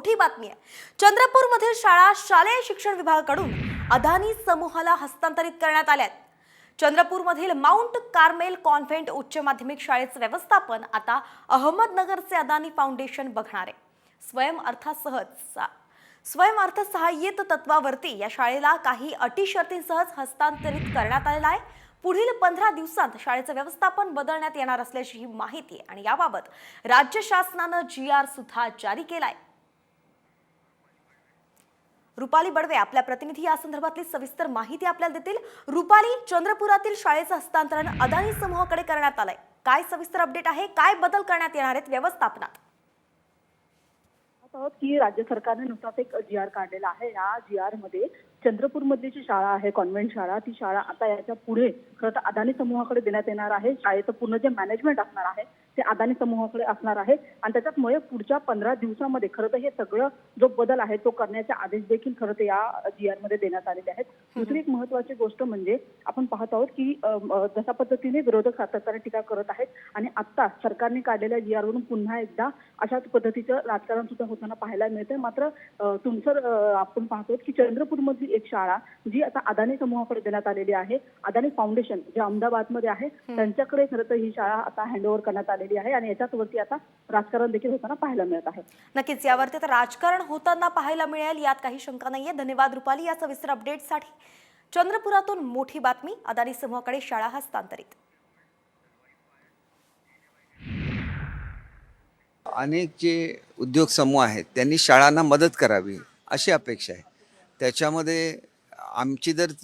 मोठी बातमी आहे। चंद्रपूरमधील शाळा शालेय शिक्षण विभागाकडून अदानी समूहाला हस्तांतरित करण्यात आल्या आहेत। चंद्रपूरमधील माउंट कार्मेल कॉन्व्हेंट उच्च माध्यमिक शाळेचे व्यवस्थापन आता अहमदनगरचे अदानी फाउंडेशन बघणार आहे। स्वयंअर्थसहाय्यित तत्वावरती या शाळेला काही अटी शर्तींसह हस्तांतरित करण्यात आलेला आहे। पुढील 15 दिवसांत शाळेचे व्यवस्थापन बदलण्यात येणार असल्याची ही माहिती आणि याबाबत राज्य शासनाने GR सुद्धा जारी केलाय। रुपाली बडवे आपल्या प्रतिनिधी या संदर्भातली सविस्तर माहिती आपल्याला देतील। रुपाली, चंद्रपुरातील शाळेचे हस्तांतरण अदानी समूहाकडे करण्यात आलंय, काय सविस्तर अपडेट आहे? काय बदल करण्यात येणार आहेत व्यवस्थापनात? की राज्य सरकारने नुकताच एक GR काढलेला आहे। या GR मध्ये चंद्रपूरमधली जी शाळा आहे, कॉन्व्हेंट शाळा, ती शाळा आता याच्या पुढे खरं तर अदानी समूहाकडे देण्यात येणार आहे। शाळेचं पूर्ण जे मॅनेजमेंट असणार आहे ते अदानी समूहाकडे असणार आहे आणि त्याच्यामुळे पुढच्या 15 दिवसामध्ये खरं तर हे सगळं जो बदल आहे तो करण्याचे आदेश देखील खरं तर या GR मध्ये देण्यात आलेले आहेत। दुसरी एक महत्त्वाची गोष्ट म्हणजे आपण पाहत आहोत की जशा पद्धतीने विरोधक सातत्याने टीका करत आहेत आणि आता सरकारने काढलेल्या GR वरून पुन्हा एकदा अशाच पद्धतीचं राजकारण सुद्धा होताना पाहायला मिळतंय। मात्र आपण पाहतोय की चंद्रपूरमधली एक शाळा जी आता अदानी समूहाकडे देण्यात आलेली आहे, अदानी फाउंडेशन जे अहमदाबादमध्ये आहे त्यांच्याकडे खरं तर ही शाळा आता हँडओव्हर करण्यात आलेली आहे आणि याच्याच वरती आता राजकारण देखील होताना पाहायला मिळत आहे। नक्कीच यावरती तर राजकारण होताना पाहायला मिळेल, यात काही शंका नाहीये। धन्यवाद रुपाली या सविस्तर अपडेटसाठी। चंद्रपुरातून मोठी बातमी, अदानी समूहाकडे शाळा हस्तांतरित। अनेक जे उद्योग समूह आहेत त्यांनी शाळांना मदत करावी अशी अपेक्षा आहे। त्याच्यामध्ये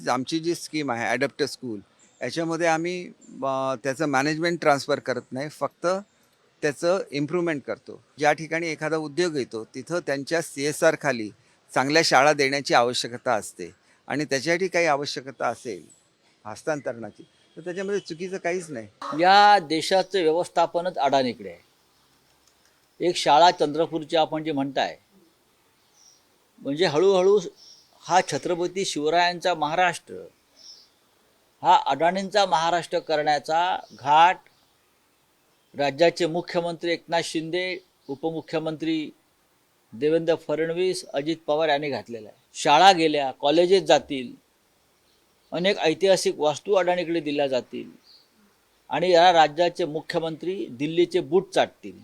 आमची जी स्कीम आहे ॲडॅप्टर स्कूल, याच्यामध्ये आम्ही त्याचं मॅनेजमेंट ट्रान्सफर करत नाही, फक्त त्याचं इम्प्रूव्हमेंट करतो। ज्या ठिकाणी एखादा उद्योग येतो तिथं त्यांच्या CSR खाली चांगल्या शाळा देण्याची आवश्यकता असते आणि त्याच्यासाठी काही आवश्यकता असेल हस्तांतरणाची तर त्याच्यामध्ये चुकीचं काहीच नाही। या देशाचं व्यवस्थापनच अडाणीकडे आहे। एक शाळा चंद्रपूरची आपण जे म्हणताय, म्हणजे हळूहळू हा छत्रपती शिवरायांचा महाराष्ट्र हा अडाणींचा महाराष्ट्र करण्याचा घाट राज्याचे मुख्यमंत्री एकनाथ शिंदे, उपमुख्यमंत्री देवेंद्र फडणवीस, अजित पवार यांनी घातलेला आहे। शाळा गेल्या, कॉलेजेस जातील, अनेक ऐतिहासिक वास्तू अडाणीकडे दिल्या जातील आणि या राज्याचे मुख्यमंत्री दिल्लीचे बूट चाटतील,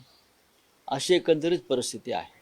अशी एकंदरीत परिस्थिती आहे।